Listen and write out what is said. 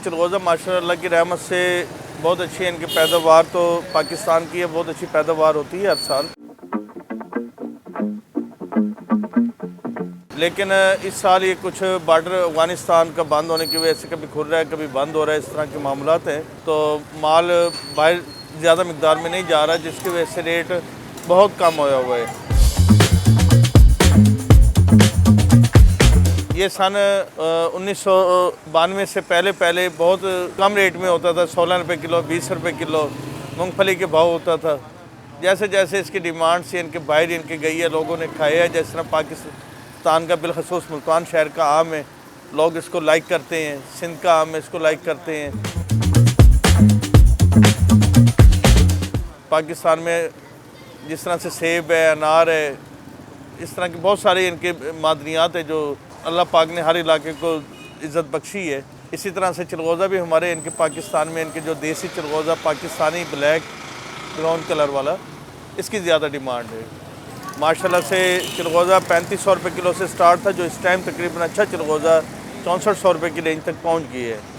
चिलगोज़ा माशाअल्लाह की रहमत से बहुत अच्छी है। इनकी पैदावार तो पाकिस्तान की है, बहुत अच्छी पैदावार होती है हर साल। लेकिन इस साल ये कुछ बॉर्डर अफ़गानिस्तान का बंद होने की वजह से कभी खुल रहा है, कभी बंद हो रहा है, इस तरह के मामलात हैं। तो माल बाहर ज़्यादा मिक़दार में नहीं जा रहा, जिसकी वजह से रेट बहुत कम होया हुआ है। ये सन 1992 से पहले बहुत कम रेट में होता था, 16 रुपये किलो, 20 रुपये किलो मूंगफली के भाव होता था। जैसे जैसे इसकी डिमांड से इनके बाहर इनके गई है, लोगों ने खाया है। जिस तरह पाकिस्तान का बिलखसूस मुल्तान शहर का आम है, लोग इसको लाइक करते हैं। सिंध का आम है, इसको लाइक करते हैं। पाकिस्तान में जिस तरह से सेब है, अनार है, इस तरह की बहुत सारे इनके मादनियात है जो अल्लाह पाक ने हर इलाके को इज़्ज़त बख्शी है। इसी तरह से चिलगोज़ा भी हमारे इनके पाकिस्तान में इनके जो देसी chilgoza Pakistani black brown colour वाला, इसकी ज़्यादा डिमांड है। माशाल्लाह से चिलगोज़ा 3500 रुपये किलो से स्टार्ट था, जो इस टाइम तकरीबन अच्छा चिलगोज़ा 6400 रुपये की रेंज तक पहुँच गई है।